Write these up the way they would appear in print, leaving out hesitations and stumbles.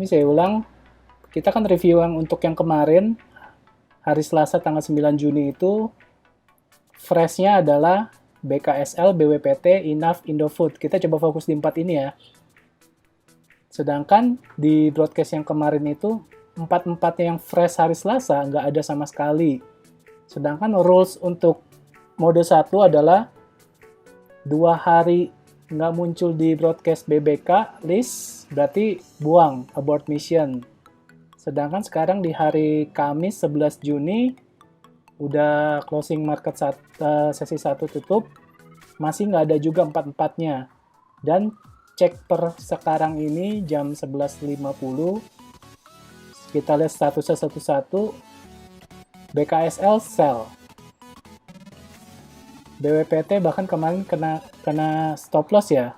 Ini saya ulang, kita kan review yang untuk yang kemarin, hari Selasa tanggal 9 Juni itu, freshnya adalah BKSL, BWPT, INAF, Indofood. Kita coba fokus di 4 ini ya. Sedangkan di broadcast yang kemarin itu, empat-empatnya yang fresh hari Selasa nggak ada sama sekali. Sedangkan rules untuk mode 1 adalah 2 hari nggak muncul di broadcast BBK list, berarti buang, abort mission. Sedangkan sekarang di hari Kamis 11 Juni, udah closing market sesi 1 tutup, masih nggak ada juga empat-empatnya. Dan cek per sekarang ini jam 11.50, kita lihat statusnya satu-satu, BKSL sell. BWPT bahkan kemarin kena stop loss ya.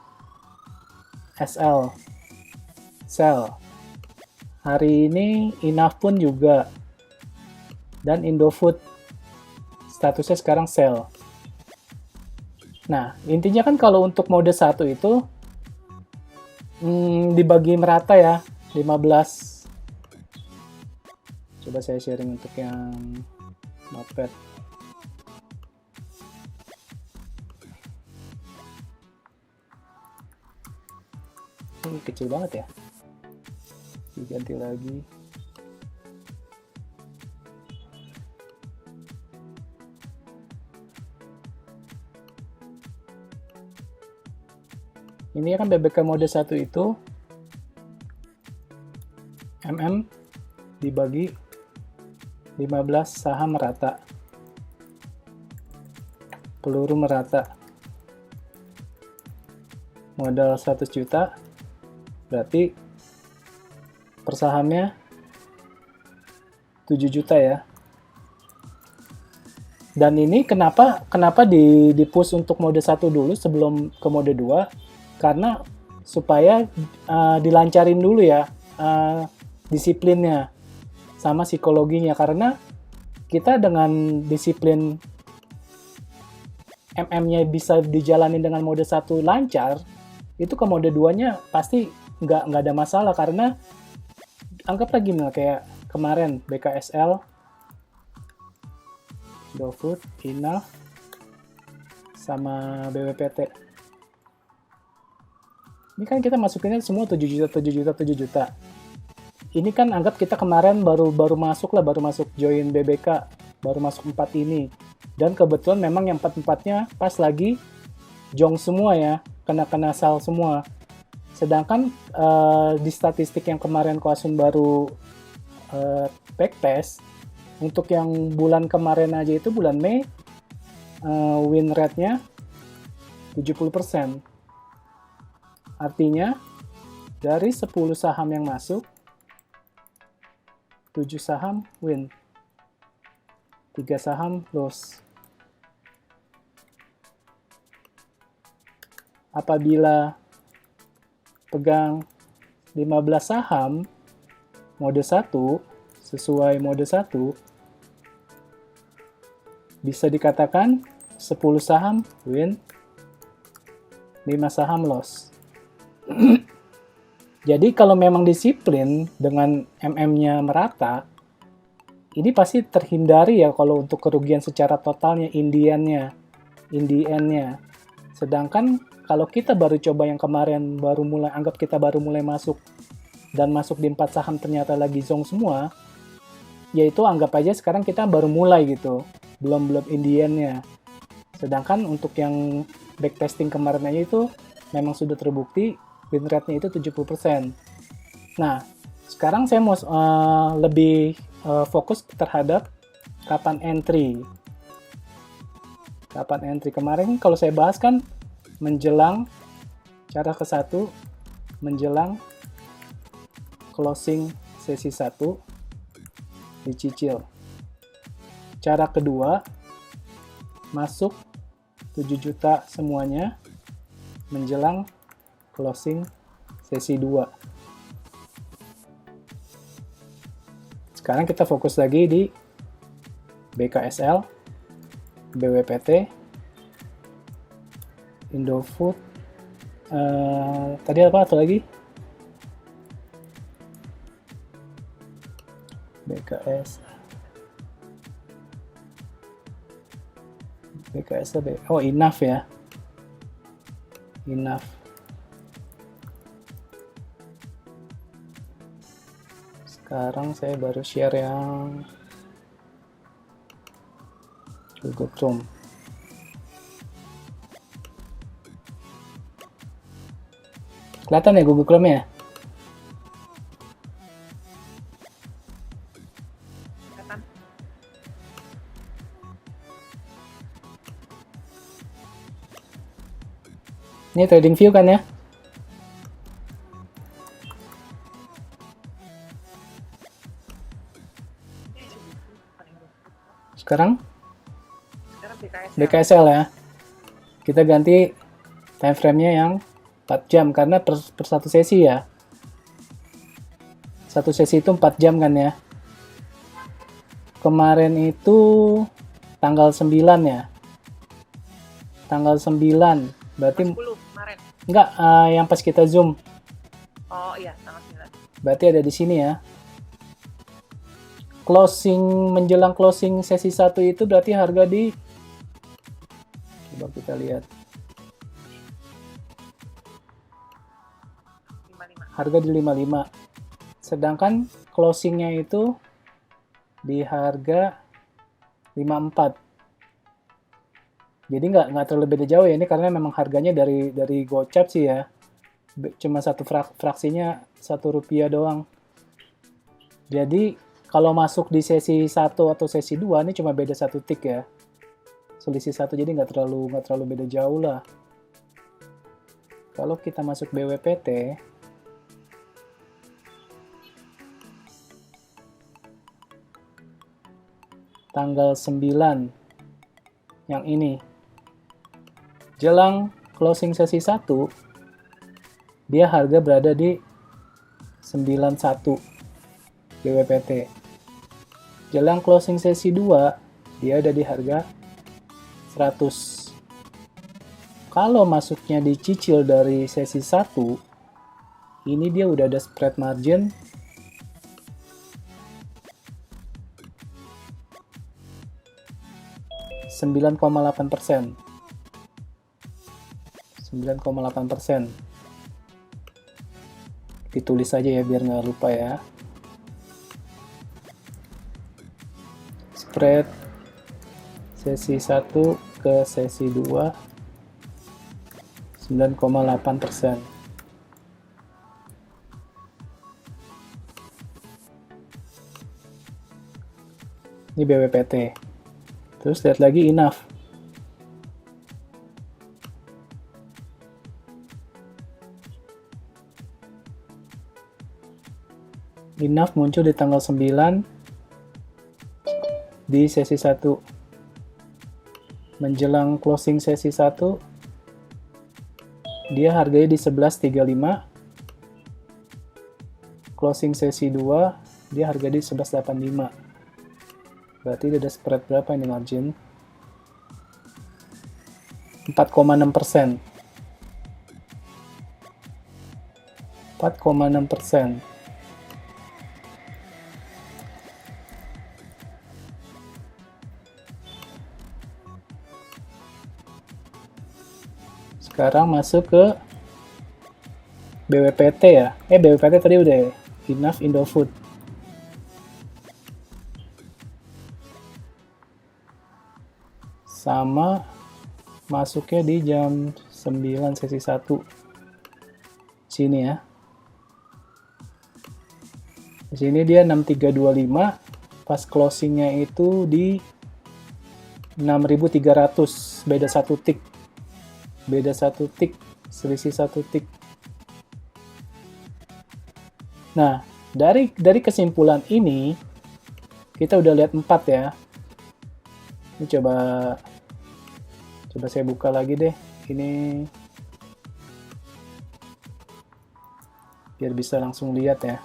SL sell. Hari ini INAF pun juga. Dan Indofood statusnya sekarang sell. Nah, intinya kan kalau untuk mode 1 itu dibagi merata ya, 15. Coba saya sharing untuk yang Notepad. Ini kecil banget ya. Diganti lagi. Ini kan BBK mode 1 itu MM dibagi 15 saham merata. Peluru merata. Modal 100 juta. Berarti per sahamnya 7 juta ya. Dan ini kenapa di push untuk mode 1 dulu sebelum ke mode 2? Karena supaya dilancarin dulu ya disiplinnya sama psikologinya, karena kita dengan disiplin MM-nya bisa dijalanin dengan mode 1 lancar, itu ke mode 2-nya pasti nggak ada masalah, karena anggaplah gini kayak kemarin BKSL, Indofood, INAF, sama BWPT. Ini kan kita masukinnya semua 7 juta. Ini kan anggap kita kemarin baru masuk join BBK, baru masuk 4 ini. Dan kebetulan memang yang 4-4-nya pas lagi jong semua ya, kena sell semua. Sedangkan di statistik yang kemarin Koasun baru backtest, untuk yang bulan kemarin aja itu bulan Mei, win rate-nya 70%. Artinya dari 10 saham yang masuk, 7 saham win, 3 saham loss. Apabila pegang 15 saham mode 1 sesuai mode 1, bisa dikatakan 10 saham win, 5 saham loss. Jadi kalau memang disiplin dengan MM-nya merata, ini pasti terhindari ya kalau untuk kerugian secara totalnya, in the end-nya. Sedangkan kalau kita baru coba yang kemarin, anggap kita baru mulai masuk, dan masuk di 4 saham ternyata lagi zong semua, yaitu anggap aja sekarang kita baru mulai gitu, belum in the end-nya. Sedangkan untuk yang backtesting kemarin aja itu memang sudah terbukti win rate-nya itu 70%. Nah, sekarang saya mau lebih fokus terhadap kapan entry. Kemarin kalau saya bahas kan menjelang cara ke-1, menjelang closing sesi 1 dicicil. Cara kedua, masuk 7 juta semuanya menjelang closing sesi 2. Sekarang kita fokus lagi di BKSL, BWPT, Indofood, tadi apa atau lagi? BKS. BKS oh enough ya. Enough. Sekarang saya baru share yang Google Chrome. Kelihatan ya Google Chrome ya? Kelihatan. Ini trading view kan ya? Sekarang BKSL ya. Kita ganti time frame-nya yang 4 jam karena per satu sesi ya. Satu sesi itu 4 jam kan ya. Kemarin itu tanggal 9 ya. Tanggal 9 berarti 10 kemarin. enggak yang pas kita zoom. Oh iya, tanggal 9. Berarti ada di sini ya. Closing menjelang closing sesi 1 itu berarti harga di, coba kita lihat. 55. Harga di 55. Sedangkan closingnya itu di harga 54. Jadi nggak terlalu beda jauh ya, ini karena memang harganya dari gocap sih ya. Cuma satu fraksinya Rp1 doang. Jadi kalau masuk di sesi 1 atau sesi 2 ini cuma beda 1 tick ya. Selisih 1, jadi nggak terlalu beda jauh lah. Kalau kita masuk BWPT, tanggal 9 yang ini, jelang closing sesi 1 dia harga berada di 91 BWPT. Jelang closing sesi 2 dia ada di harga 100. Kalau masuknya dicicil dari sesi 1, ini dia udah ada spread margin 9,8%. 9,8%. Ditulis aja ya biar nggak lupa ya. Spread sesi 1 ke sesi 2 9,8%. Ini BWPT. Terus lihat lagi enough. Enough muncul di tanggal 9 di sesi 1. Menjelang closing sesi 1 dia harganya di 11.35. Closing sesi 2 dia harga di 11.85. Berarti ada spread berapa ini margin? 4,6%. 4,6%. Sekarang masuk ke BWPT ya. BWPT tadi udah ya. Enough Indofood. Sama masuknya di jam 9 sesi 1. Sini ya. Di sini dia 6325, pas closingnya itu di 6300, beda 1 tick. Beda 1 tick, selisih 1 tick. Nah, dari kesimpulan ini kita udah lihat 4 ya. Ini coba saya buka lagi deh. Ini biar bisa langsung lihat ya.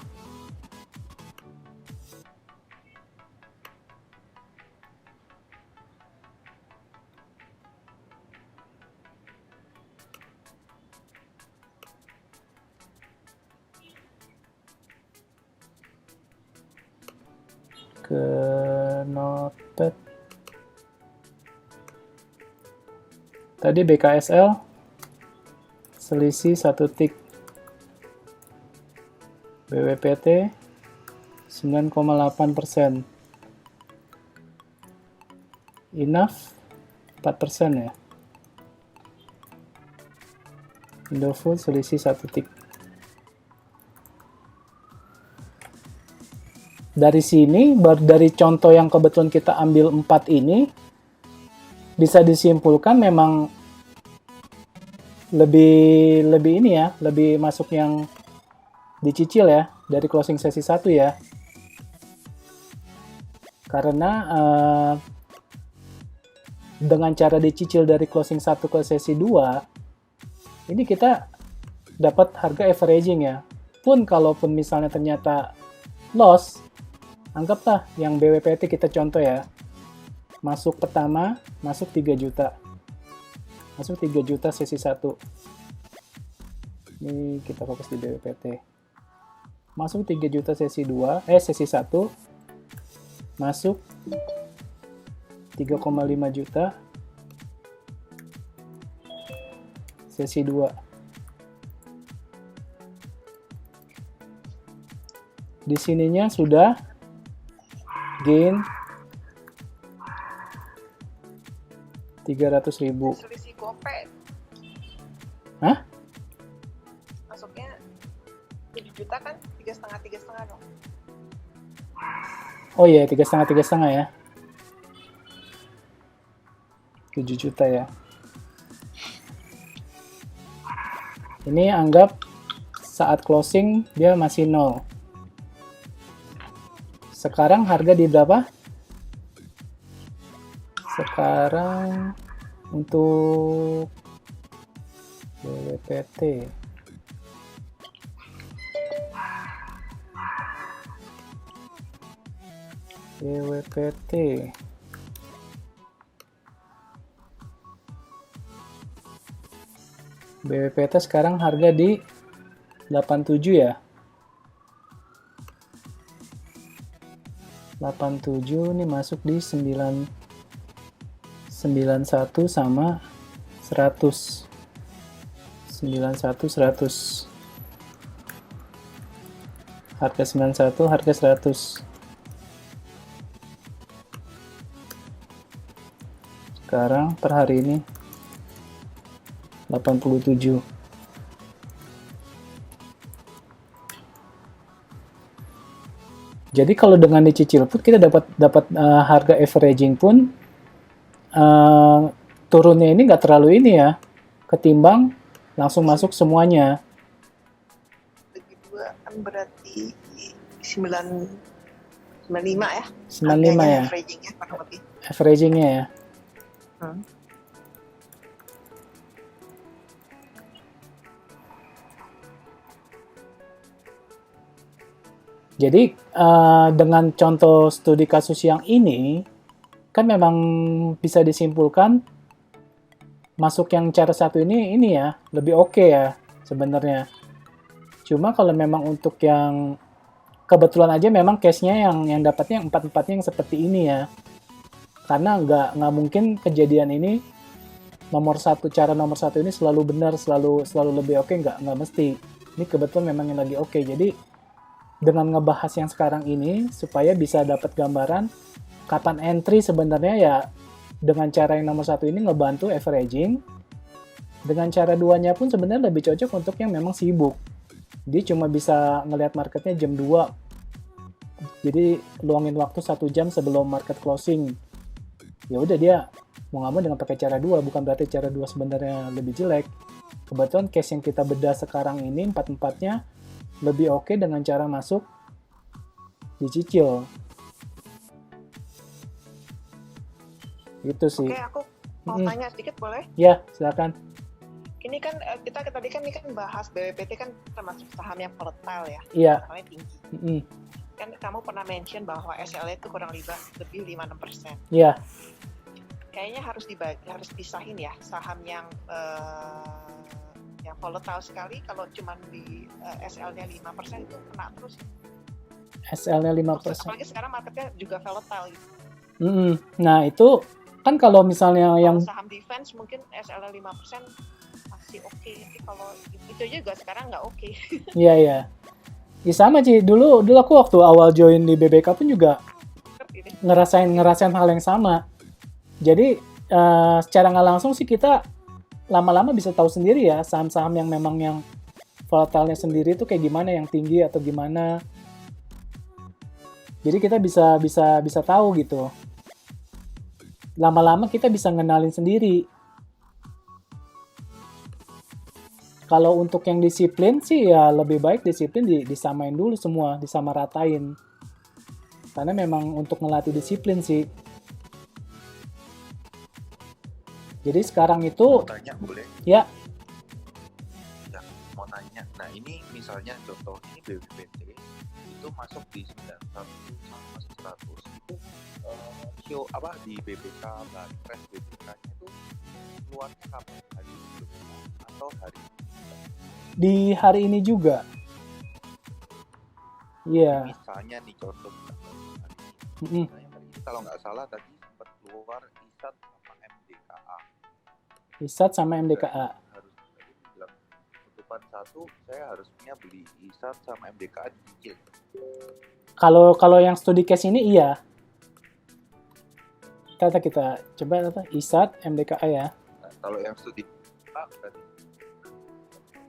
ke Notepad. Tadi BKSL selisih 1 tik. BWPT 9,8%. Enough 4% ya. Indofood selisih 1 tik. Dari sini, dari contoh yang kebetulan kita ambil 4 ini, bisa disimpulkan memang lebih ini ya, lebih masuk yang dicicil ya, dari closing sesi 1 ya. Karena dengan cara dicicil dari closing 1 ke sesi 2, ini kita dapat harga averaging ya. Pun kalaupun misalnya ternyata loss, anggaplah yang BWPT kita contoh ya. Masuk pertama, masuk 3 juta. Masuk 3 juta sesi 1. Ini kita fokus di BWPT. Masuk 3 juta sesi 1. Masuk 3,5 juta sesi 2. Di sininya sudah gain 300.000. Selisih gope. Hah? Masuknya 7 juta kan? 3,5 dong. Oh iya, 3,5 ya. 7 juta ya. Ini anggap saat closing dia masih 0. Sekarang harga di berapa? Sekarang untuk BWPT BWPT sekarang harga di 87 ya. 87 ini masuk di 91 sama 100. 91 100. Harga 91, harga 100. Sekarang per hari ini 87. Jadi kalau dengan dicicil pun kita dapat harga averaging pun turunnya ini nggak terlalu ini ya, ketimbang langsung masuk semuanya. Bagi 2 kan berarti 95 ya? 95 ya. Averagingnya kurang lebih. Averagingnya ya. Jadi dengan contoh studi kasus yang ini, kan memang bisa disimpulkan masuk yang cara satu ini ya, lebih oke ya sebenarnya. Cuma kalau memang untuk yang kebetulan aja memang case-nya yang dapatnya yang 4-4-nya yang seperti ini ya. Karena nggak mungkin kejadian ini cara nomor satu ini selalu benar, selalu lebih oke, nggak mesti. Ini kebetulan memang yang lagi oke. Jadi dengan ngebahas yang sekarang ini supaya bisa dapat gambaran kapan entry sebenarnya ya, dengan cara yang nomor satu ini ngebantu averaging. Dengan cara duanya pun sebenarnya lebih cocok untuk yang memang sibuk. Dia cuma bisa ngelihat marketnya jam 2. Jadi luangin waktu 1 jam sebelum market closing. Ya udah dia mau nggak mau dengan pakai cara 2, bukan berarti cara 2 sebenarnya lebih jelek. Kebetulan case yang kita bedah sekarang ini 4-4-nya lebih oke dengan cara masuk dicicil. Gitu sih. Oke, aku mau tanya sedikit boleh? Ya, silakan. Ini kan kita tadi kan bahas BWPT kan termasuk saham yang volatile ya. Iya. Soalnya tinggi. Kan kamu pernah mention bahwa SL itu kurang lebih 5-6%. Iya. Kayaknya harus pisahin ya saham yang volatile sekali. Kalau cuma di SL-nya 5% itu kena terus. SL-nya Terus 5%. apalagi sekarang marketnya juga volatile gitu. Nah, itu kan kalau misalnya Kalau yang saham defense mungkin SL-nya 5% masih oke. Tapi kalau itu aja juga sekarang nggak oke. iya ya. Ya sama sih, dulu aku waktu awal join di BBK pun juga Gitu. ngerasain hal yang sama. Jadi secara nggak langsung sih kita lama-lama bisa tahu sendiri ya saham-saham yang memang yang volatilnya sendiri itu kayak gimana, yang tinggi atau gimana. Jadi kita bisa tahu gitu. Lama-lama kita bisa ngenalin sendiri. Kalau untuk yang disiplin sih ya lebih baik disiplin disamain dulu semua, disamaratain. Karena memang untuk ngelatih disiplin sih. Jadi sekarang itu Mau tanya boleh? ya Ya, mau tanya. Nah ini misalnya contoh ini BBPT itu masuk di 91 sama 100 itu show apa di BBK Banpres BBK-nya itu keluarnya kapan, hari sebelumnya atau hari di hari ini juga. Iya. misalnya nih contoh hari Mm-mm. ini misalnya hari ini kalau nggak salah tadi sempat keluar ISAT sama MDKA. ISAT sama MDKA. Harus tadi bilang tutupan satu saya harusnya beli ISAT sama MDKA dicicil. Kalau yang studi case ini iya. Kita coba apa? ISAT, MDKA ya. Nah, kalau yang studi berarti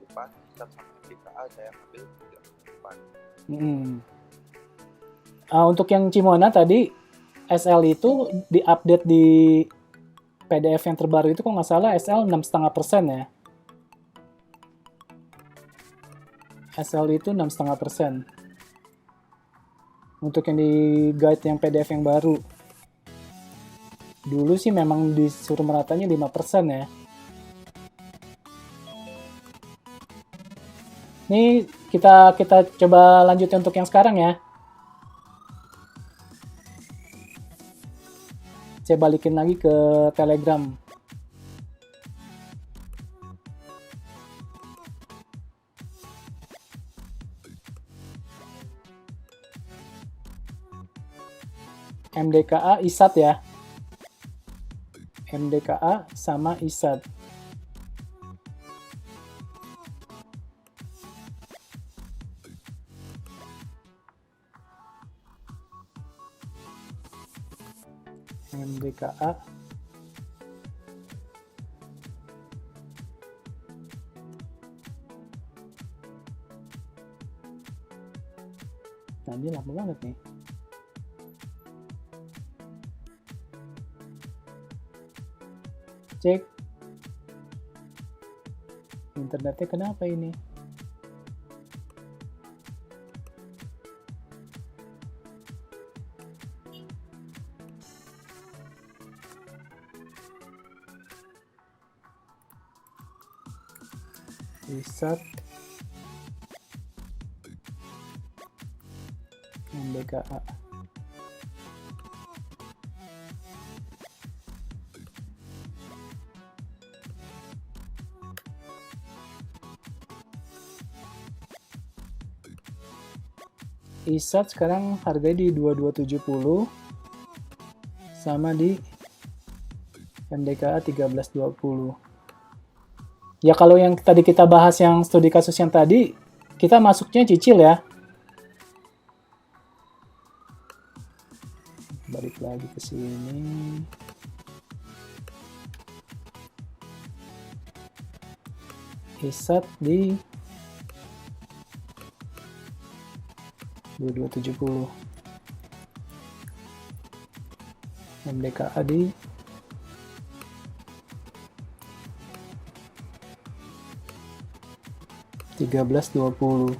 depan ISAT sama MDKA saya ambil depan. Untuk yang Cimona tadi SL itu diupdate di PDF yang terbaru itu kok nggak salah SL 6,5% ya. SL itu 6,5%. Untuk yang di guide yang PDF yang baru. Dulu sih memang disuruh meratanya 5% ya. Ini kita coba lanjutin untuk yang sekarang ya. Saya balikin lagi ke Telegram. MDKA ISAT ya. MDKA sama ISAT. MDKA nah ini lama banget nih. Cek internetnya kenapa ini? ISAT MDKA ISAT sekarang harganya di 2270 sama di MDKA 1320. Ya kalau yang tadi kita bahas yang studi kasus yang tadi, kita masuknya cicil ya. Balik lagi ke sini. ISAT di 2270. MDKA di 1320.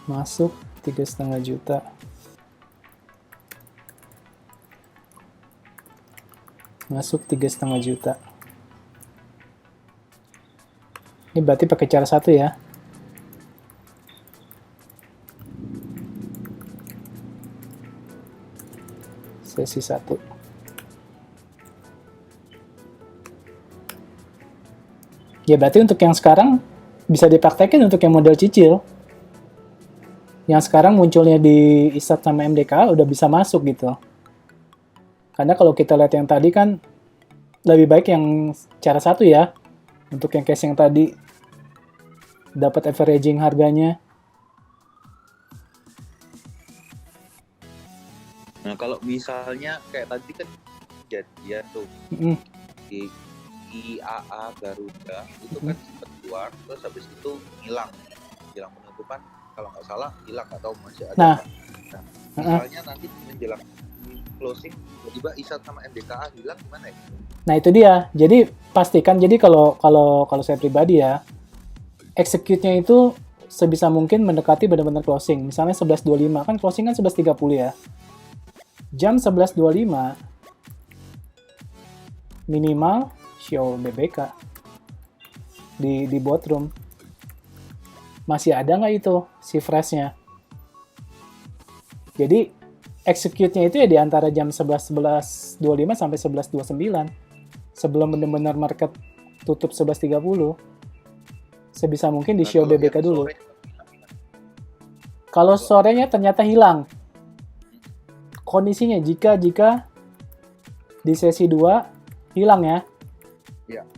Masuk 3,5 juta. Masuk 3,5 juta. Ini berarti pakai cara satu ya. Sesi 1. Ya berarti untuk yang sekarang bisa dipraktekin untuk yang model cicil. Yang sekarang munculnya di ISAT sama MDK udah bisa masuk gitu. Karena kalau kita lihat yang tadi kan lebih baik yang cara satu ya. Untuk yang case yang tadi dapat averaging harganya. Nah, kalau misalnya kayak tadi kan kejadian tuh Mm-mm. di IAA Garuda itu kan sempat keluar, terus habis itu hilang penutupan, kalau nggak salah hilang, nggak tahu masih ada. Nah. Misalnya nanti menjelang closing tiba-tiba ISAT sama MDKA hilang, gimana ya? Nah itu dia. Jadi pastikan. Jadi kalau saya pribadi ya, execute-nya itu sebisa mungkin mendekati benar-benar closing. Misalnya 11.25 kan closing kan 11.30 ya. Jam 11.25 minimal show BBK di boardroom. Masih ada nggak itu si freshnya? Jadi execute-nya itu ya di antara jam 11.25 sampai 11.29. Sebelum benar-benar market tutup 11.30. Sebisa mungkin di show BBK dulu. Kalau sorenya ternyata hilang. Kondisinya jika di sesi 2 hilang ya. Iya.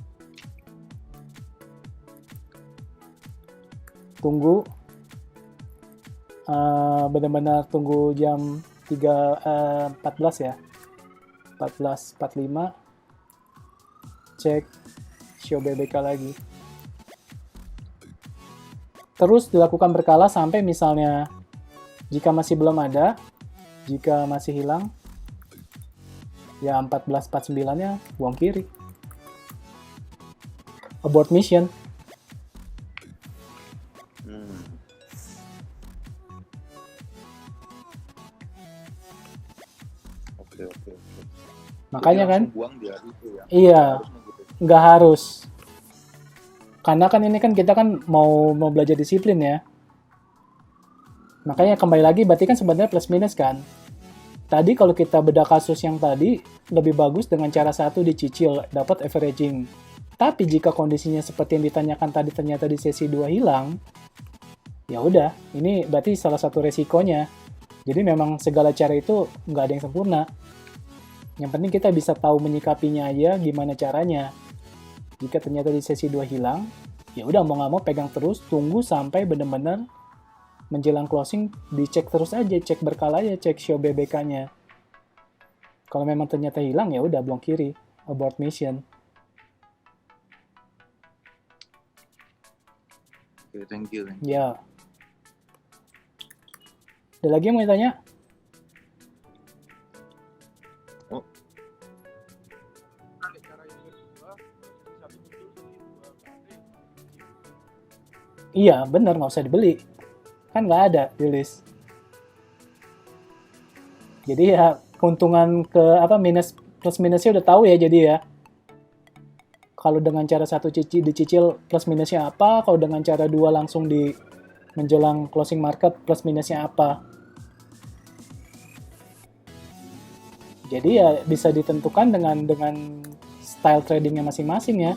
Tunggu benar-benar tunggu jam 14 ya. 14.45 cek show BBK lagi. Terus dilakukan berkala sampai misalnya jika masih belum ada, jika masih hilang, ya 14.49-nya buang kiri. Abort mission. Oke. Makanya kan, buang di hari itu ya. Iya, nggak harus. Karena kan ini kan kita kan mau belajar disiplin ya. Makanya kembali lagi berarti kan sebenarnya plus minus kan. Tadi kalau kita bedah kasus yang tadi lebih bagus dengan cara satu dicicil dapat averaging. Tapi jika kondisinya seperti yang ditanyakan tadi ternyata di sesi 2 hilang, ya udah, ini berarti salah satu resikonya. Jadi memang segala cara itu nggak ada yang sempurna. Yang penting kita bisa tahu menyikapinya aja gimana caranya. Jika ternyata di sesi 2 hilang, ya udah mau nggak mau pegang terus, tunggu sampai benar-benar menjelang closing, dicek terus aja, cek berkala aja, cek show BBK-nya. Kalau memang ternyata hilang, ya udah buang kiri, abort mission. Oke, thank you. Ya. Ada lagi yang mau ditanya? Iya, bener, nggak usah dibeli. Kan nggak ada di list. Jadi ya keuntungan minus plus minusnya udah tahu ya, jadi ya. Kalau dengan cara satu dicicil plus minusnya apa, kalau dengan cara 2 langsung di menjelang closing market plus minusnya apa. Jadi ya bisa ditentukan dengan style tradingnya masing-masing ya.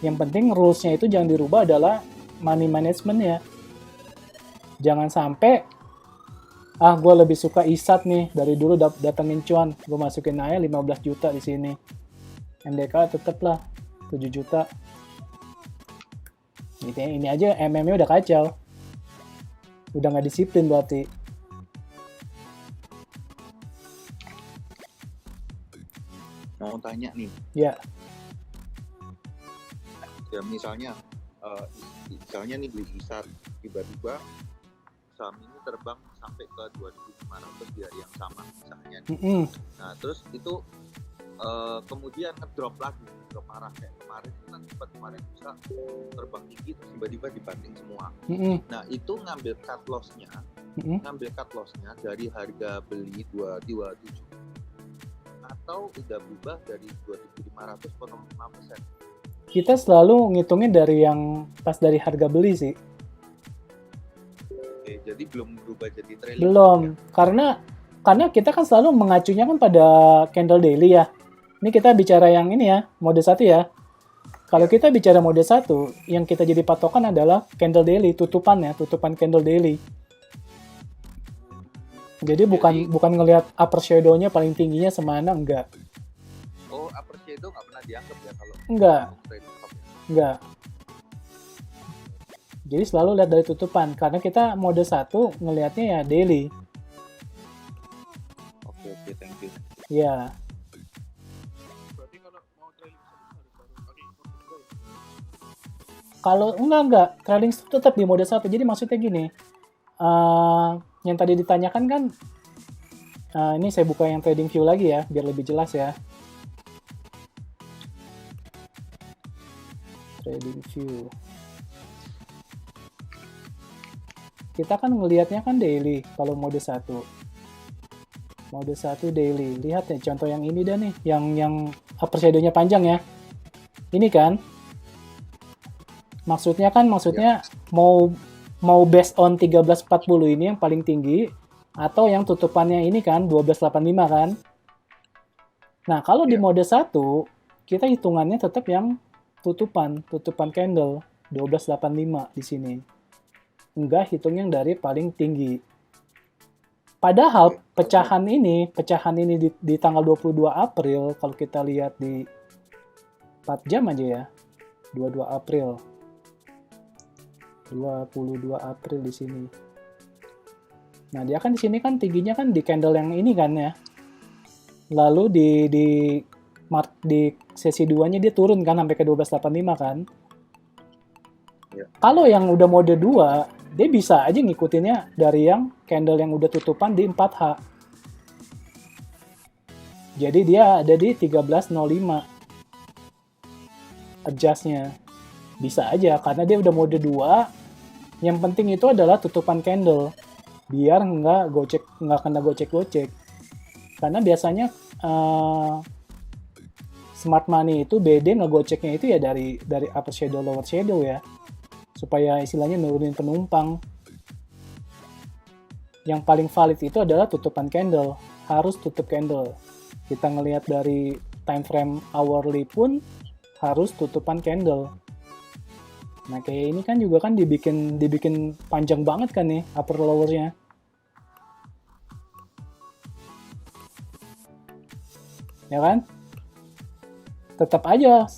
Yang penting rules-nya itu jangan dirubah adalah money management ya. Jangan sampai gue lebih suka ISAT nih, dari dulu datengin cuan, gue masukin aja 15 juta di sini. MDK tetep lah 7 juta. Gitu ya, ini aja MM-nya udah kacau. Udah nggak disiplin berarti. Mau tanya nih. Ya. Ya misalnya nih beli ISAT, tiba-tiba saham ini terbang sampai ke 2.500 di hari yang sama misalnya. Nah terus itu kemudian ngedrop lagi, drop parah kayak kemarin kan, sempat kemarin bisa terbang tinggi terus tiba-tiba dibanting semua. Nah itu ngambil cut loss-nya dari harga beli 227 atau udah berubah dari 2.500 potong 5%? Kita selalu ngitungin dari yang pas dari harga beli sih. Oke, jadi belum berubah jadi trailing. Belum, ya? Karena kita kan selalu mengacunya kan pada candle daily ya. Ini kita bicara yang ini ya, mode 1 ya. Kalau kita bicara mode 1, yang kita jadi patokan adalah candle daily, tutupan candle daily. Jadi bukan ngelihat upper shadow-nya paling tingginya semana, enggak. Oh, upper shadow nggak pernah dianggap ya kalau Enggak, trading stop ya? enggak. Jadi selalu lihat dari tutupan, karena kita mode 1 ngelihatnya ya daily. Oke, thank you. Ya, Berarti kalau mau trailing stop harus pakai mode 2 ya? kalau enggak, trailing stop tetap di mode 1. Jadi maksudnya gini, yang tadi ditanyakan kan, ini saya buka yang trading view lagi ya, biar lebih jelas ya. Trading view. Kita kan ngelihatnya kan daily kalau mode 1. Mode 1 daily. Lihat ya contoh yang ini dah nih, yang upper shadow-nya panjang ya. Ini kan. Maksudnya mau based on 1340 ini yang paling tinggi atau yang tutupannya ini kan 1285 kan. Nah, kalau di mode 1 kita hitungannya tetap yang tutupan candle 1285 di sini. Enggak hitung yang dari paling tinggi. Padahal pecahan ini di tanggal 22 April kalau kita lihat di 4 jam aja ya. 22 April. 22 April di sini. Nah, dia kan di sini kan tingginya kan di candle yang ini kan ya. Lalu di sesi 2-nya dia turun kan sampai ke 1285 kan. Ya. Kalau yang udah mode 2, dia bisa aja ngikutinnya dari yang candle yang udah tutupan di 4H. Jadi dia ada di 1305. Adjust-nya. Bisa aja karena dia udah mode 2. Yang penting itu adalah tutupan candle. Biar nggak kena gocek-gocek. Karena biasanya smart money itu BD ngegoceknya itu ya dari upper shadow lower shadow ya. Supaya istilahnya nurunin penumpang. Yang paling valid itu adalah tutupan candle. Harus tutup candle. Kita ngelihat dari time frame hourly pun harus tutupan candle. Nah, kayak ini kan juga kan dibikin panjang banget kan nih upper lowernya. Ya kan? Tetap aja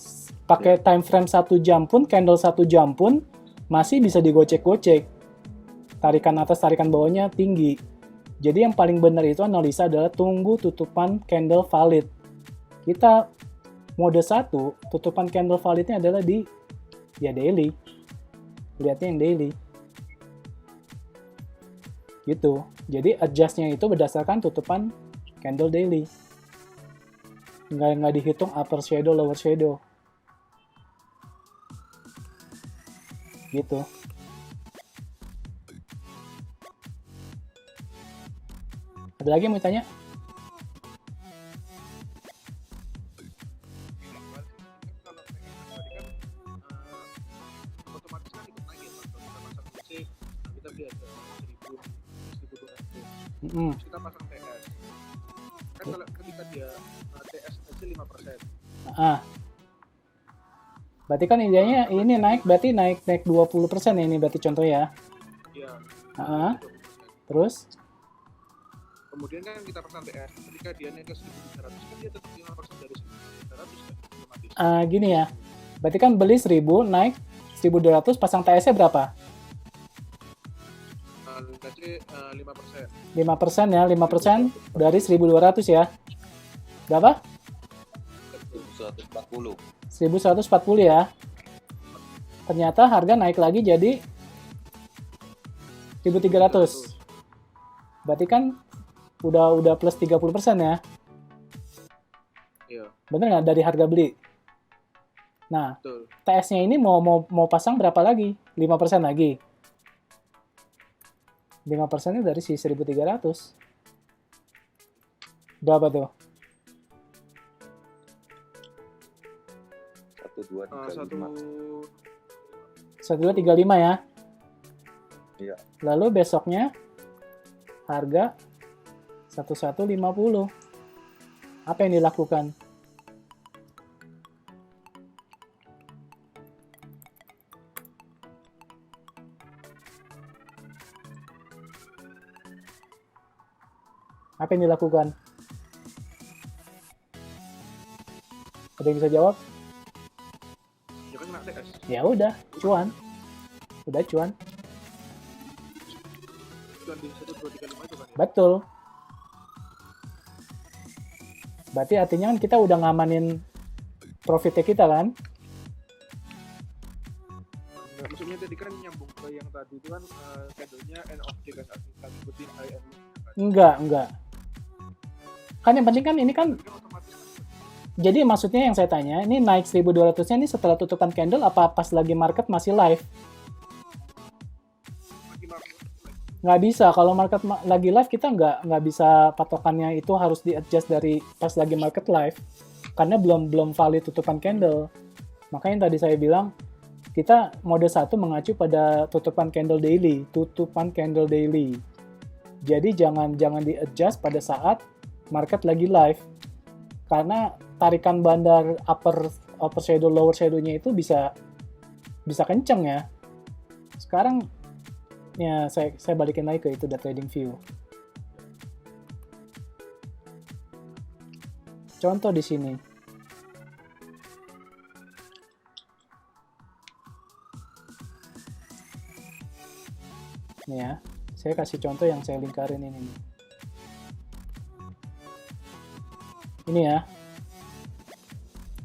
pakai time frame 1 jam pun, candle 1 jam pun masih bisa digocek-gocek. Tarikan atas, tarikan bawahnya tinggi. Jadi yang paling benar itu analisa adalah tunggu tutupan candle valid. Kita mode 1, tutupan candle validnya adalah di ya daily. Lihatnya yang daily. Gitu. Jadi adjust-nya itu berdasarkan tutupan candle daily. Nggak dihitung upper shadow, lower shadow. Gitu. Ada lagi yang mau tanya? Kalau pengen tadi kan otomatis kan ikut naik ya Pak. Kalau kita pasang PC, kita beli harga 1000, 1200. Terus kita pasang TS. Kan kalau ketika dia TS aja 5%. Berarti kan idenya ini berarti naik 20% ya ini berarti contoh ya. Iya. 20%. Terus? Kemudian kan kita pasang TS, ketika dia naik ke 1300 kan dia tetap 5% dari 1300 kan otomatis. Gini ya. Berarti kan beli 1000 naik 1200 pasang TS-nya berapa? Kasih 5%. 5% ya, 5% dari 1200 ya. Berapa? 140. 1140 ya. Ternyata harga naik lagi jadi 1300. Berarti kan udah plus 30% ya. Iya, Bener nggak dari harga beli? Nah, betul. TS-nya ini mau pasang berapa lagi? 5% lagi. 5%-nya dari si 1300. Berapa tuh? 1235 ya. Iya. Lalu besoknya harga 1150. Apa yang dilakukan? Apa yang dilakukan? Ada yang bisa jawab? Ya kan kena TS. Ya udah, cuan. Udah cuan. Cuan di 1235 itu kan ya. Betul. Berarti artinya kan kita udah ngamanin profitnya kita kan? Nggak, maksudnya tadi kan nyambung ke yang tadi itu kan candle-nya end of day kan kita ikutin high end kan. Enggak. Kan yang penting kan ini kan, Tapi kan otomatis kan jadi maksudnya yang saya tanya, ini naik 1200-nya ini setelah tutupan candle apa pas lagi market masih live? lagi market Nggak bisa, kalau market lagi live kita nggak bisa patokannya itu harus di-adjust dari pas lagi market live. Karena belum valid tutupan candle. Makanya tadi saya bilang, kita mode 1 mengacu pada tutupan candle daily. Jadi jangan di-adjust pada saat market lagi live. Karena tarikan bandar upper shadow, lower shadow-nya itu bisa kenceng ya. Sekarang ya saya balikin lagi ke itu the trading view. Contoh di sini. Nih ya, saya kasih contoh yang saya lingkarin ini nih. Ini ya.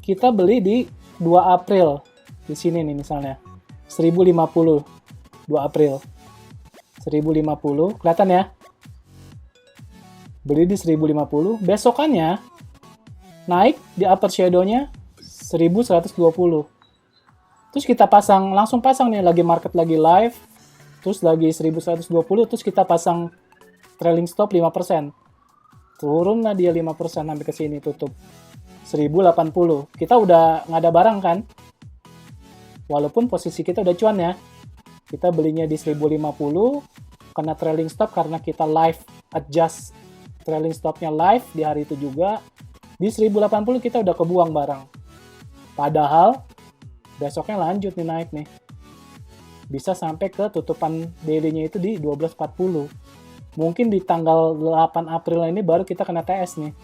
Kita beli di 2 April. Di sini nih misalnya. 1050. 2 April. 1050. Kelihatan ya? Beli di 1050. Besokannya naik di upper shadow-nya 1120. Terus kita langsung pasang nih, lagi market lagi live. Terus lagi 1120, terus kita pasang trailing stop 5%. Turun lah dia 5% sampai ke sini tutup 1080. Kita udah nggak ada barang kan? Walaupun posisi kita udah cuan ya. Kita belinya di 1050 kena trailing stop karena kita live adjust trailing stopnya live di hari itu juga. Di 1080 kita udah kebuang barang. Padahal besoknya lanjut nih naik nih. Bisa sampai ke tutupan daily-nya itu di 12.40. Mungkin di tanggal 8 April ini baru kita kena TS nih.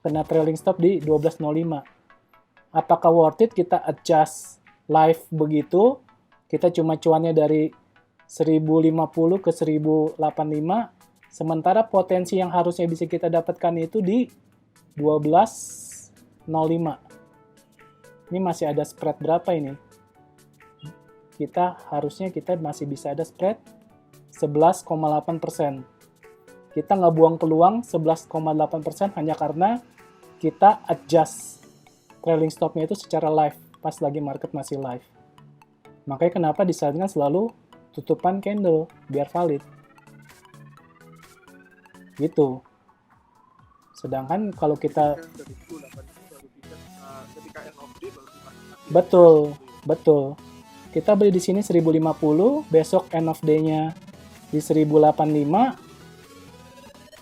Kena trailing stop di 12.05. Apakah worth it kita adjust live begitu? Kita cuma cuannya dari 1050 ke 1085. Sementara potensi yang harusnya bisa kita dapatkan itu di 12.05. Ini masih ada spread berapa ini? Harusnya kita masih bisa ada spread 11,8%. Kita nggak buang peluang 11,8% hanya karena kita adjust trailing stopnya itu secara live, pas lagi market masih live. Makanya kenapa disarankan selalu tutupan candle, biar valid. Gitu. Sedangkan kalau kita... kan dari 10.8 itu baru bisa ketika end of day baru dimasuk. Betul. Kita beli di sini 1050, besok end of day-nya di 1085.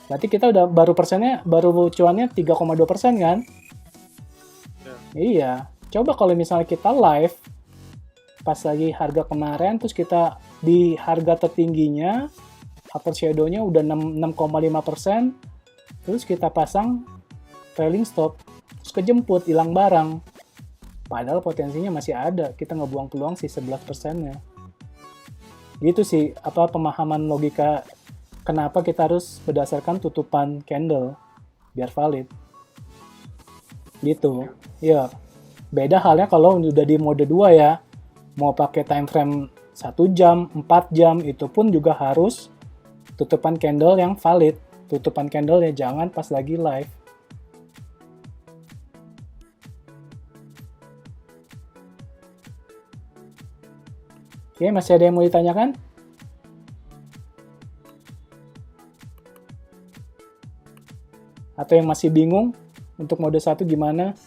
Berarti kita udah baru cuannya 3,2% kan? Ya. Iya. Coba kalau misalnya kita live pas lagi harga kemarin, terus kita di harga tertingginya, upper shadow-nya udah 6,5%, terus kita pasang trailing stop, terus kejemput, hilang barang. Padahal potensinya masih ada, kita ngebuang peluang sih 11%-nya. Gitu sih, pemahaman logika kenapa kita harus berdasarkan tutupan candle, biar valid. Gitu, ya. Beda halnya kalau udah di mode 2 ya, mau pakai time frame 1 jam, 4 jam, itu pun juga harus tutupan candle yang valid. Tutupan candle ya jangan pas lagi live. Oke, masih ada yang mau ditanyakan? Atau yang masih bingung untuk mode 1 gimana?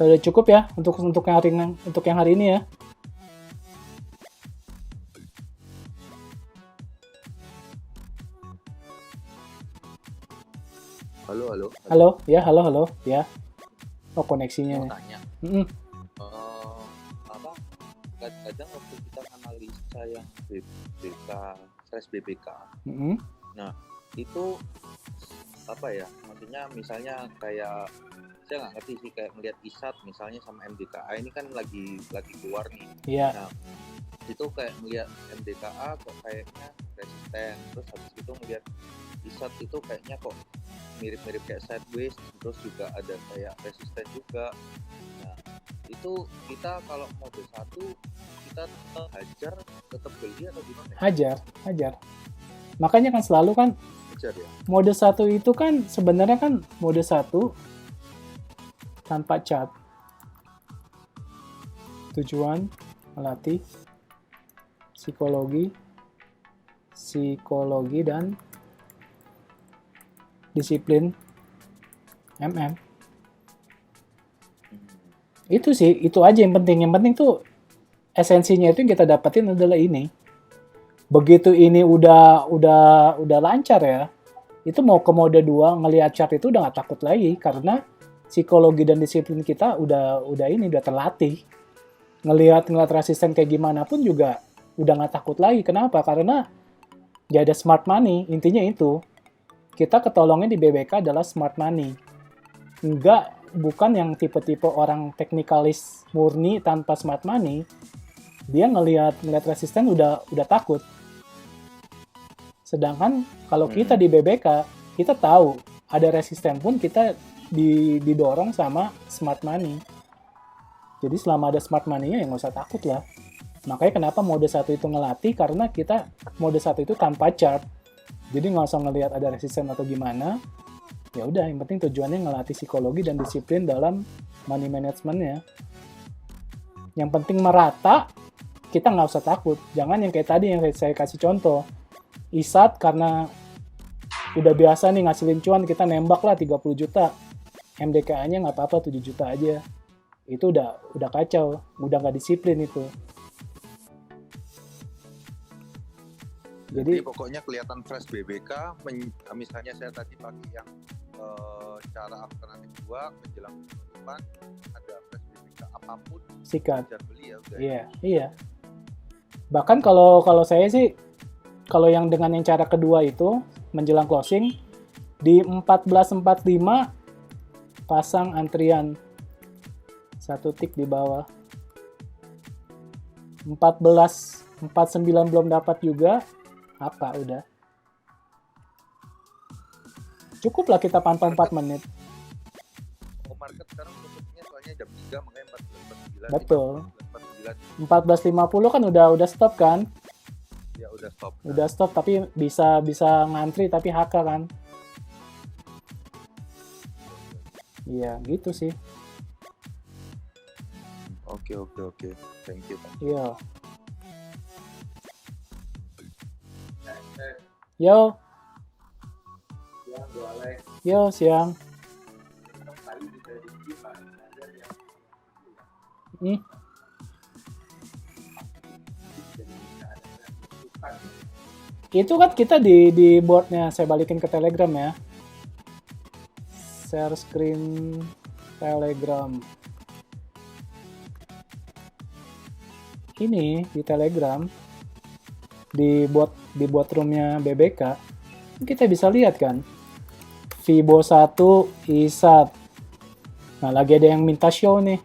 Udah cukup ya untuk yang hari ini ya. Halo. Halo, ya. Oh, Mau koneksinya. tanya, Mm-mm. apa kadang waktu kita analisa yang BBK/BBK, Mm-mm. nah itu apa ya? Maksudnya misalnya kayak saya nggak ngerti sih, kayak melihat ISAT misalnya sama MDKA ini kan lagi keluar nih. Iya. Nah itu kayak melihat MDKA kok kayaknya resisten, terus habis itu melihat ISAT itu kayaknya kok mirip-mirip kayak sideways, terus juga ada kayak resisten juga. Nah itu kita kalau mode 1 kita tetap hajar, tetap beli atau gimana ya? Hajar. Makanya kan selalu kan Hajar ya. mode 1 itu kan sebenarnya kan mode 1 tanpa chart. Tujuan melatih psikologi dan disiplin MM. Itu sih, itu aja yang penting. Yang penting tuh esensinya itu yang kita dapetin adalah ini. Begitu ini udah lancar ya, itu mau ke mode 2 ngelihat chart itu udah nggak takut lagi karena psikologi dan disiplin kita udah terlatih. Ngelihat resisten kayak gimana pun juga udah nggak takut lagi. Kenapa? Karena ya ada smart money. Intinya itu. Kita ketolongnya di BBK adalah smart money. Bukan yang tipe-tipe orang teknikalis murni tanpa smart money. Dia ngelihat resisten udah takut. Sedangkan kalau kita di BBK, kita tahu ada resisten pun kita didorong sama smart money. Jadi selama ada smart money-nya ya nggak usah takut lah. Makanya kenapa mode 1 itu ngelatih, karena kita mode 1 itu tanpa chart. Jadi nggak usah ngelihat ada resisten atau gimana. Ya udah, yang penting tujuannya ngelatih psikologi dan disiplin dalam money management-nya. Yang penting merata, kita nggak usah takut. Jangan yang kayak tadi yang saya kasih contoh. ISAT karena udah biasa nih ngasilin cuan, kita nembak lah 30 juta. MDKA-nya nggak apa-apa 7 juta aja. Itu udah kacau, udah nggak disiplin itu. Jadi pokoknya kelihatan fresh BBK, misalnya saya tadi pakai yang cara alternatif 2 menjelang penutupan, ada fresh BBK apapun sikat. Hajar beli ya udah. Iya. Bahkan kalau saya sih, kalau yang dengan yang cara kedua itu menjelang closing di 14.45 pasang antrian 1 tik di bawah. 14.49 belum dapat juga, apa udah. Cukup lah kita pantau 4 menit. Oh, market sekarang tutupnya soalnya jam 3 makanya 14.49. Betul. 14.49. 14.50 kan udah stop kan? Ya udah stop. Udah stop tapi bisa ngantri tapi HK kan. Iya, gitu sih. Oke. Thank you. Iya. Yo. Yo, siang. Itu kan kita di boardnya, saya balikin ke Telegram ya. Share screen Telegram. Ini di Telegram, di board roomnya BBK, kita bisa lihat kan, Fibo 1 ISAT. Nah, lagi ada yang minta show nih.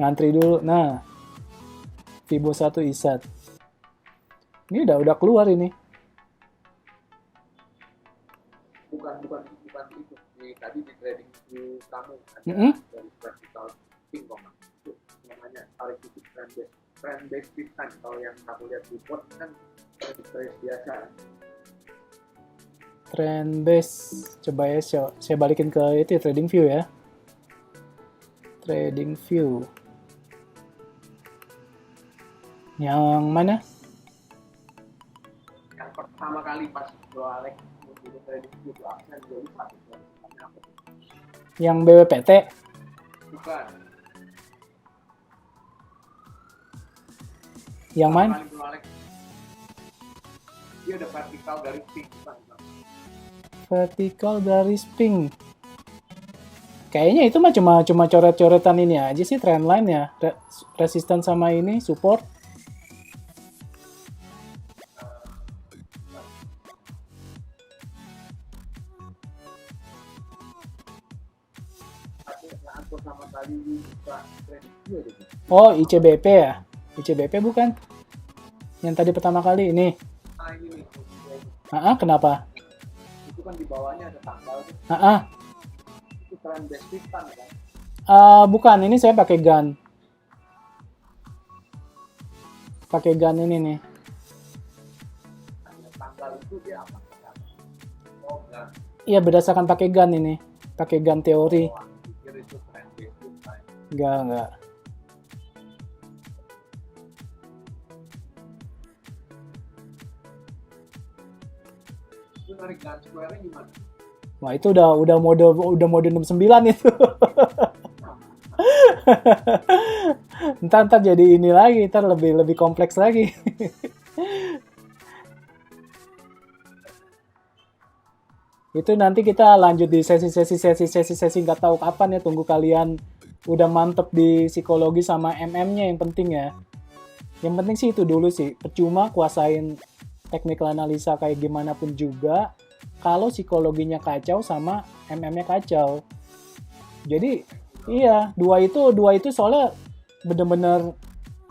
Ngantri dulu. Nah, Fibo 1 ISAT. Ini udah keluar ini. Bukan itu. Ini tadi di trading view kamu ada dari vertical pink kok, itu namanya tarik titik trend base kan. Kalau yang kamu lihat di board kan trend biasa. Trend base, coba ya saya balikin ke itu ya, trading view ya. Trading view. Yang mana? Yang pertama kali pas Bro Alex untuk trading view itu aksen jadi satu. Yang BWPT? Bukan. Yang mana? Bro Alex, dia ada vertikal garis pink bukan. Vertical garis pink. Kayaknya itu mah cuma coret-coretan ini aja sih, trendline ya. Resisten sama ini support. Aku sama kali bukan prediksi aja gitu. Oh, ICBP ya? ICBP bukan? Yang tadi pertama kali ini. Nah ini nih, Kenapa? itu kan di bawahnya ada tanggal tuh. Itu trend base 15 kan. Bukan, ini saya pakai gun. Pakai gun ini nih. Ada tanggal itu dia apa? Oh enggak. Iya, berdasarkan pakai gun ini. Pakai gun teori. Oh, aku pikir itu trend base 15. Enggak. Itu narik gun square-nya gimana? Wah, itu udah mode 69 itu. Ntar jadi ini lagi, ntar lebih kompleks lagi. Itu nanti kita lanjut di sesi nggak tahu kapan ya, tunggu kalian udah mantep di psikologi sama MM-nya yang penting ya. Yang penting sih itu dulu sih, percuma kuasain technical analisa kayak gimana pun juga kalau psikologinya kacau sama MM-nya kacau. Jadi iya, dua itu soalnya bener-bener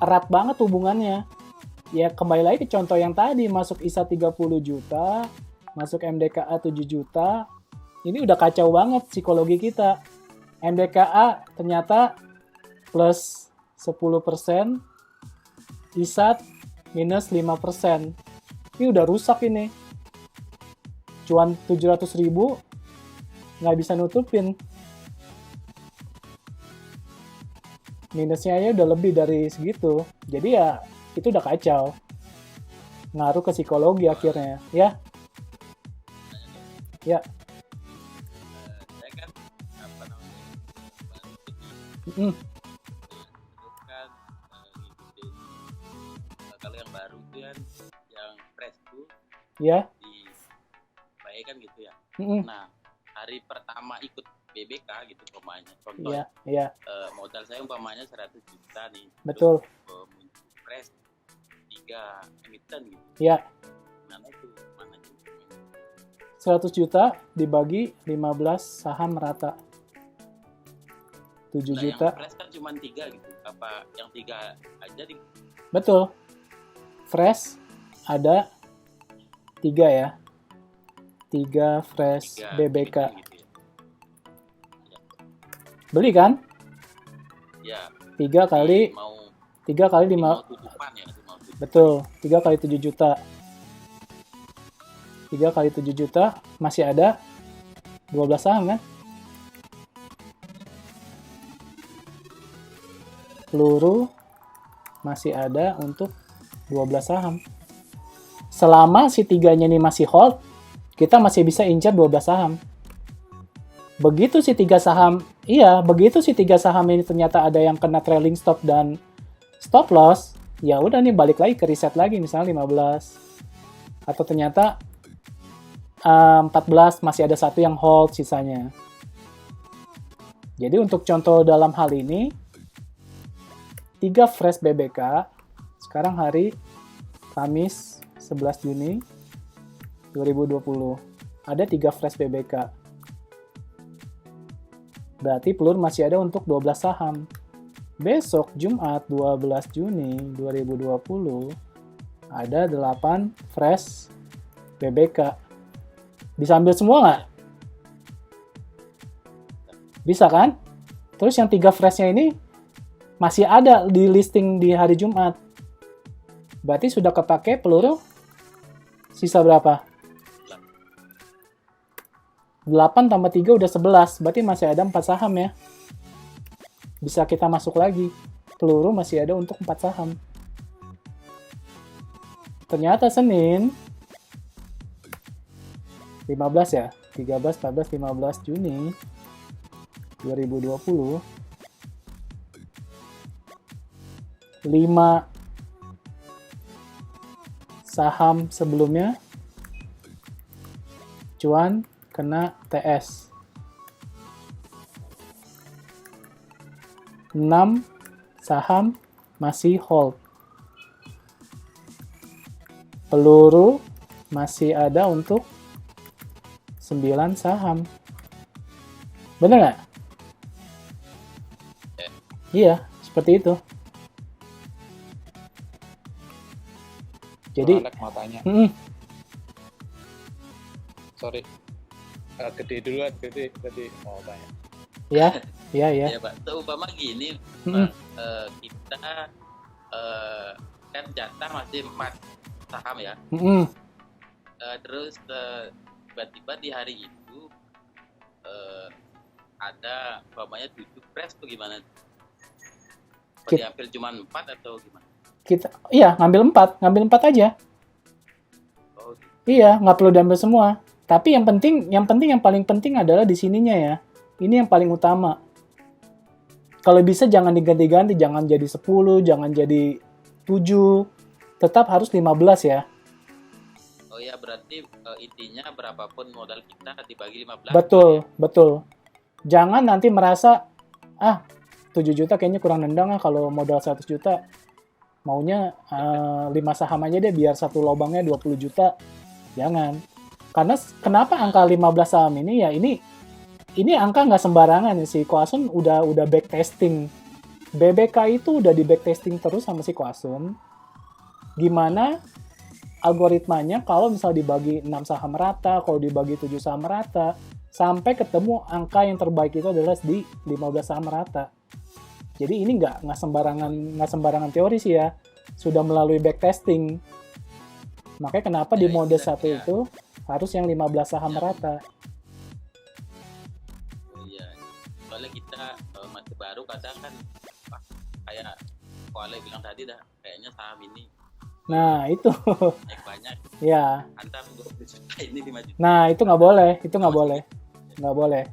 erat banget hubungannya. Ya kembali lagi ke contoh yang tadi, masuk ISA 30 juta, masuk MDKA 7 juta, ini udah kacau banget psikologi kita. MDKA ternyata plus 10%, ISAT minus 5%. Ini udah rusak ini. Cuan 700.000 nggak bisa nutupin. Minusnya aja udah lebih dari segitu. Jadi ya itu udah kacau. Ngaruh ke psikologi akhirnya. Ya. Ya. Saya kan apa namanya baru Mm-mm. terus kan ngikutin kalau yang baru itu kan yang fresh tuh Ya. dibayarkan gitu ya. Mm-mm. Nah hari pertama ikut BBK gitu umpamanya contoh Iya, iya, modal saya umpamanya 100 juta nih. betul. Terus, muncul fresh 3 emiten gitu. Ya. Mana itu 100 juta dibagi 15 saham rata. 7 Nah, juta. yang fresh kan cuma 3 gitu. Apa yang 3 aja di Betul. Fresh ada 3 ya. 3 fresh 3 BBK. emiten gitu ya. Beli kan? Ya, 3 kali mau 3 kali 5. mau tutupan ya, mau tutupan. Betul. 3 kali 7 juta. 3 kali 7 juta masih ada 12 saham kan? Peluru masih ada untuk 12 saham. Selama si tiganya ini masih hold, kita masih bisa incar 12 saham. Begitu si 3 saham, begitu si 3 saham ini ternyata ada yang kena trailing stop dan stop loss, ya udah nih balik lagi ke reset lagi misalnya 15. Atau ternyata 14 masih ada satu yang hold sisanya. Jadi untuk contoh dalam hal ini 3 fresh BBK sekarang hari Kamis 11 Juni 2020 ada 3 fresh BBK. Berarti pelur masih ada untuk 12 saham. Besok Jumat 12 Juni 2020 ada 8 fresh BBK. Bisa ambil semua nggak? Bisa kan? Terus yang 3 freshnya ini masih ada di listing di hari Jumat. Berarti sudah kepake peluru sisa berapa? 8 tambah 3 udah 11. Berarti masih ada 4 saham ya. Bisa kita masuk lagi. Peluru masih ada untuk 4 saham. Ternyata Senin 15 ya. 13, 14, 15 Juni 2020 5 saham sebelumnya cuan kena TS. 6 saham masih hold. Peluru masih ada untuk 9 saham. Bener nggak? Iya, seperti itu. Jadi, Alex mau tanya. Sorry. Gede duluan, gede mau tanya. ya. Ya Pak, umpama gini Pak, kita kan jatah masih 4 saham ya. Terus tiba-tiba di hari itu ada umpamanya 7 press tuh gimana? Diambil cuma 4 atau gimana? Ngambil 4 aja. Oh, gitu. Iya, nggak perlu diambil semua. Tapi yang paling penting adalah di sininya ya. Ini yang paling utama. Kalau bisa jangan diganti-ganti, jangan jadi 10, jangan jadi 7. Tetap harus 15 ya. Oh ya, berarti intinya berapapun modal kita dibagi 15. Betul. Jangan nanti merasa 7 juta kayaknya kurang nendang kalau modal 100 juta. Maunya 5 saham aja deh biar satu lubangnya 20 juta. Jangan. Karena kenapa angka 15 saham ini ya ini angka nggak sembarangan ya. Si Koasun udah backtesting. BBK itu udah di backtesting terus sama si Koasun. Gimana algoritmanya kalau misal dibagi 6 saham rata, kalau dibagi 7 saham rata, sampai ketemu angka yang terbaik itu adalah di 15 saham rata. Jadi ini nggak sembarangan teori sih ya, sudah melalui backtesting. Makanya kenapa di mode 1 itu harus yang 15 saham rata. Oh iya, soalnya kita masih baru kadang kan kayak Koale bilang tadi dah kayaknya saham ini. Nah itu. Naik banyak. Ya. Antar 20 juta ini 5 juta. Nah itu nggak boleh.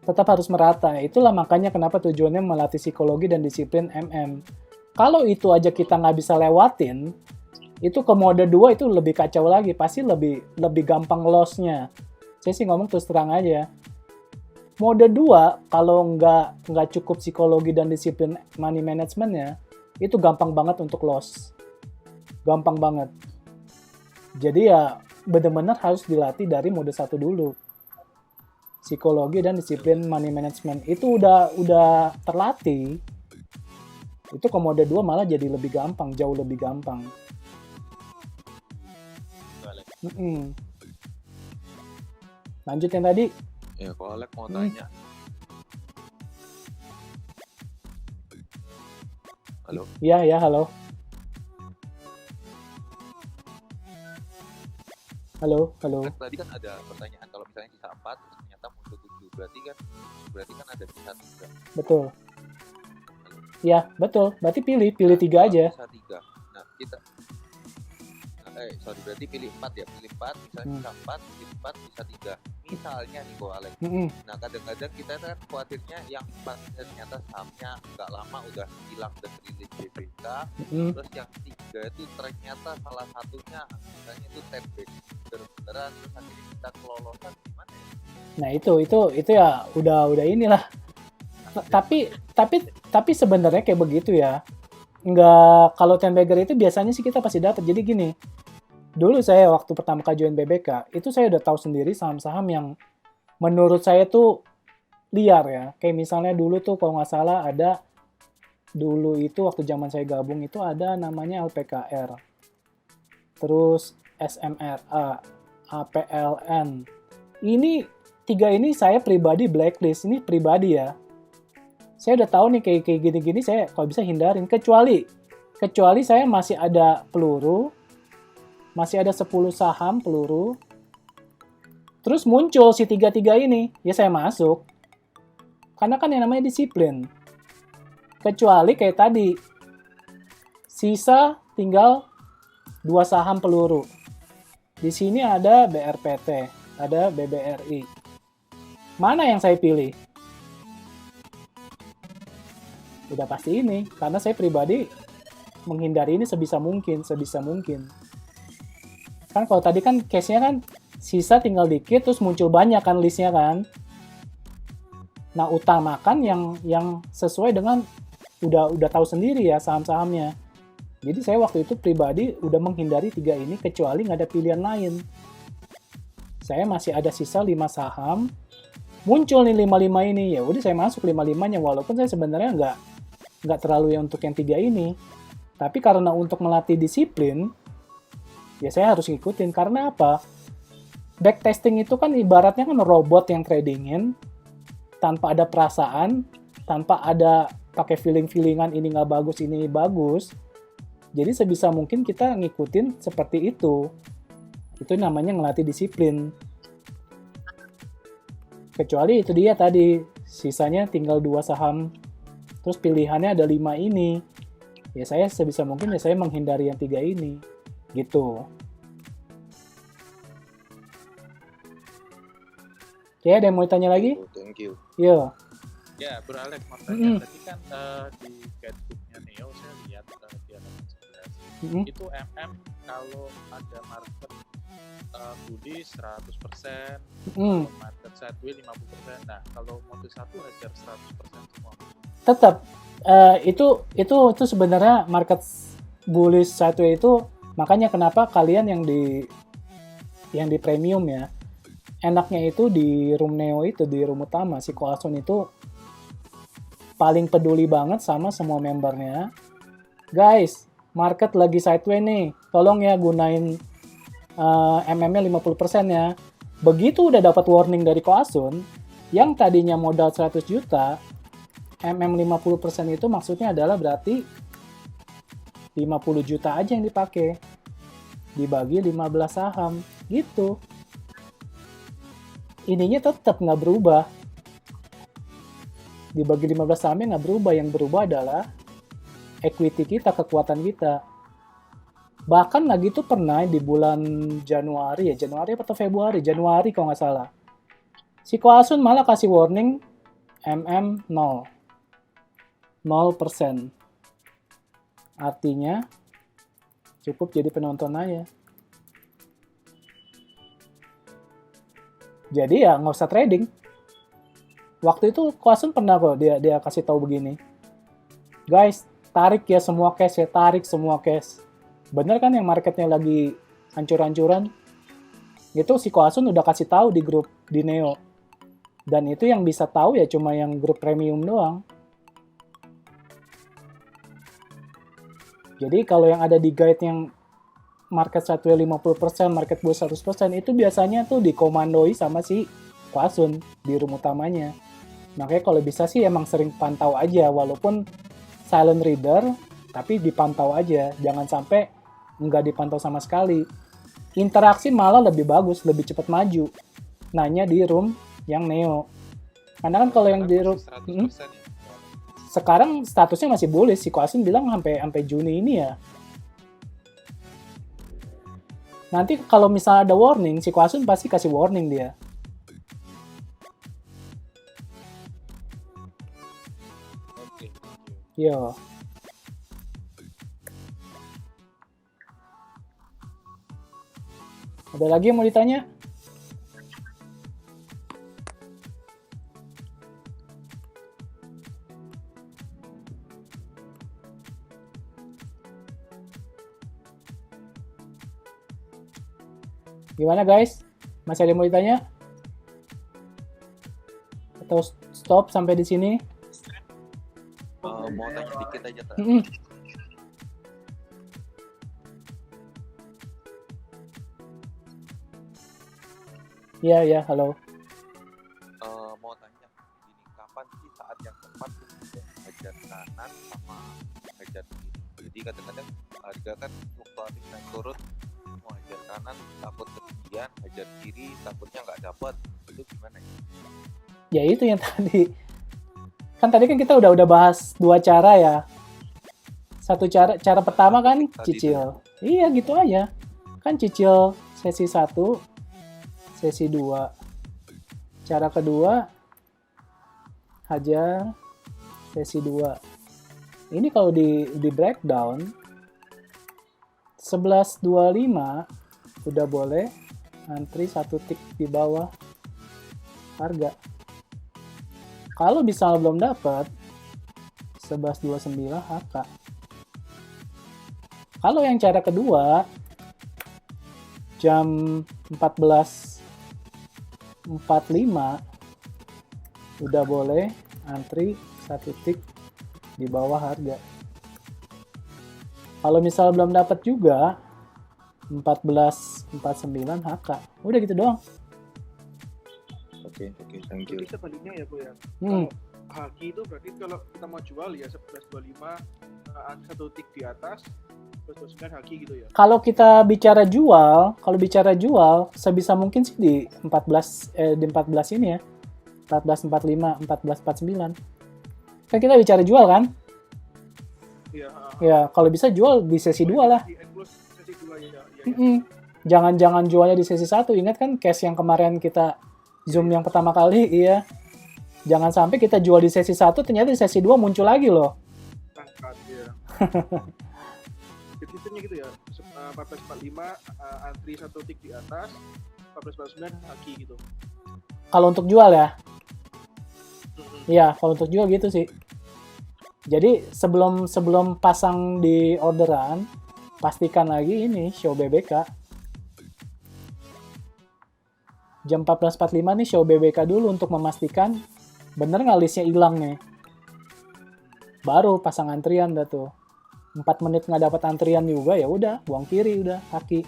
Tetap harus merata. Itulah makanya kenapa tujuannya melatih psikologi dan disiplin MM. Kalau itu aja kita nggak bisa lewatin, itu ke mode 2 itu lebih kacau lagi. Pasti lebih gampang loss-nya. Saya sih ngomong terus terang aja. Mode 2, kalau nggak cukup psikologi dan disiplin money management-nya, itu gampang banget untuk loss. Gampang banget. Jadi ya benar-benar harus dilatih dari mode 1 dulu. Psikologi dan disiplin money management itu udah terlatih. Itu ke mode 2 malah jadi lebih gampang, jauh lebih gampang. Lanjut yang tadi. Ya, kalau Alek mau tanya. Halo? Ya, halo. Halo. Tadi kan ada pertanyaan kalau misalnya sisa 4 terus ternyata muncul 7. Berarti kan ada sisa 3. Betul. Ya, betul. Berarti pilih 3 aja. Sisa 3. Nah, berarti pilih 4 ya. Pilih 4, misalnya sisa 4, pilih 4, sisa 3. Misalnya nih kok Alex. Nah, kadang-kadang kita kan khawatirnya yang 4 ternyata sahamnya nggak lama udah hilang dari rilis BBK. Terus yang 3 itu ternyata salah satunya misalnya itu tepek beneran terus akhirnya kita kelolosan gimana ya? Nah, itu ya udah inilah. Tapi sebenarnya kayak begitu ya. Nggak, kalau 10 bagger itu biasanya sih kita pasti dapat. Jadi gini. Dulu saya waktu pertama kali join BBK, itu saya udah tahu sendiri saham-saham yang menurut saya tuh liar ya. Kayak misalnya dulu tuh kalau nggak salah ada, dulu itu waktu zaman saya gabung itu ada namanya LPKR. Terus SMRA, APLN. Ini 3 ini saya pribadi blacklist. Ini pribadi ya. Saya udah tahu nih kayak gini-gini saya kalau bisa hindarin. Kecuali saya masih ada peluru, masih ada 10 saham peluru, terus muncul si 3 ini, ya saya masuk. Karena kan yang namanya disiplin. Kecuali kayak tadi, sisa tinggal 2 saham peluru. Di sini ada BRPT, ada BBRI. Mana yang saya pilih? Udah pasti ini, karena saya pribadi menghindari ini sebisa mungkin. Kan kalau tadi kan case-nya kan sisa tinggal dikit terus muncul banyak kan listnya kan. Nah, utamakan yang sesuai dengan udah tahu sendiri ya saham-sahamnya. Jadi saya waktu itu pribadi udah menghindari 3 ini kecuali nggak ada pilihan lain. Saya masih ada sisa 5 saham. Muncul nih 55 ini, ya udah saya masuk 55-nya walaupun saya sebenarnya nggak terlalu ya untuk yang 3 ini. Tapi karena untuk melatih disiplin, ya saya harus ngikutin. Karena apa? Backtesting itu kan ibaratnya kan robot yang tradingin tanpa ada perasaan, tanpa ada pakai feeling-feelingan ini nggak bagus, ini bagus. Jadi sebisa mungkin kita ngikutin seperti itu. Itu namanya ngelatih disiplin. Kecuali itu dia tadi, sisanya tinggal 2 saham, terus pilihannya ada 5 ini. Ya saya sebisa mungkin ya saya menghindari yang 3 ini. Gitu. Oke, ada yang mau ditanya lagi? Thank you. Iya. Ya, Bro Alex, mau tanya tadi kan di guidebooknya Neo saya lihat di halaman 11 itu kalau ada market bullish 100%, market sideways 50%. Nah, kalau mode 1 hajar 100% semua. Tetap itu sebenarnya market bullish sideways itu makanya kenapa kalian yang di premium ya. Enaknya itu di room Neo itu, di room utama, si Koasun itu paling peduli banget sama semua membernya. Guys, market lagi sideways nih, tolong ya gunain MM-nya 50% ya. Begitu udah dapat warning dari Koasun, yang tadinya modal 100 juta, MM 50% itu maksudnya adalah berarti 50 juta aja yang dipakai. Dibagi 15 saham, gitu. Ininya tetap nggak berubah. Dibagi 15 sahamnya nggak berubah. Yang berubah adalah equity kita, kekuatan kita. Bahkan lagi tuh pernah di bulan Januari atau Februari, Januari kalau nggak salah. Si Koasun malah kasih warning MM 0%. Artinya cukup jadi penonton aja. Jadi ya nggak usah trading. Waktu itu Koasun pernah kok dia kasih tahu begini. Guys, tarik ya semua cash ya, tarik semua cash. Bener kan yang marketnya lagi hancur-hancuran? Itu si Koasun udah kasih tahu di grup di Neo. Dan itu yang bisa tahu ya cuma yang grup premium doang. Jadi kalau yang ada di guide yang market sideways 50%, market bullish 100%, itu biasanya tuh dikomandoi sama si Koasun di room utamanya. Makanya kalau bisa sih emang sering pantau aja, walaupun silent reader, tapi dipantau aja. Jangan sampai nggak dipantau sama sekali. Interaksi malah lebih bagus, lebih cepat maju. Nanya di room yang Neo. Karena kan kalau yang di room... 100% ya. Sekarang statusnya masih bullish. Si Koasun bilang sampai Juni ini ya. Nanti kalau misalnya ada warning, si Koasun pasti kasih warning dia. Oke. Yo. Ada lagi yang mau ditanya? Gimana guys? Masih ada yang mau ditanya? Atau stop sampai di sini? Mau tanya dikit aja, Tak. Iya, halo. Mau tanya, ini kapan sih saat yang tepat untuk hajar kanan sama hajar kiri? Jadi kadang-kadang harga kan fluktuatif naik turun, mau hajar kanan takut ketinggian, hajar kiri takutnya nggak dapat. Itu gimana ya? Ya itu yang tadi. Kan tadi kan kita udah bahas 2 cara ya. Satu cara pertama kan cicil. Iya gitu aja. Kan cicil sesi 1, sesi 2. Cara kedua hajar sesi 2. Ini kalau di breakdown 11.25 udah boleh antri 1 tick di bawah harga. Kalau misalnya belum dapat 11.29 HK. Kalau yang cara kedua jam 14.45 udah boleh antri 1 tik di bawah harga. Kalau misalnya belum dapat juga 14.49 HK. Udah gitu doang. Oke, thank you. Jadi sebaliknya ya Bu ya. Hmm. Kalau Haki itu berarti kalau kita mau jual ya 11.25 1 tik di atas 11.29 Haki gitu ya. Kalau kita bicara jual, sebisa mungkin sih di 14 ini ya. 14.45, 14.49. Kan kita bicara jual kan? Iya. Ya, kalau bisa jual di sesi 2 lah. Di enclose sesi 2 ya. Jangan jualnya di sesi 1. Ingat kan case yang kemarin kita Zoom yang pertama kali, iya. Jangan sampai kita jual di sesi 1, ternyata di sesi 2 muncul lagi loh. Angkat ya. Jadi tipsnya gitu ya. 14.45 antri 1 tik di atas, 14.49 Haki gitu. Kalau untuk jual ya. Iya, kalau untuk jual gitu sih. Jadi sebelum pasang di orderan, pastikan lagi ini show BBK. Jam 14.45 nih show BBK dulu untuk memastikan bener nggak listnya hilang nih. Baru pasang antrian dah tuh. 4 menit nggak dapat antrian juga, ya udah buang kiri udah Haki.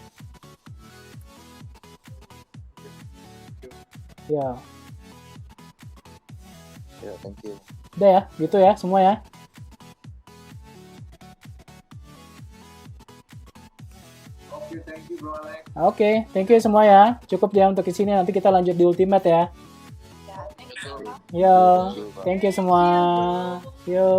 Ya. Ya, thank you. Udah ya, gitu ya semua ya. Oke, thank you Bro Alex. Oke, thank you semua ya. Cukup ya untuk di sini, nanti kita lanjut di Ultimate ya. Ya, thank you. Yo, thank you semua. Yo.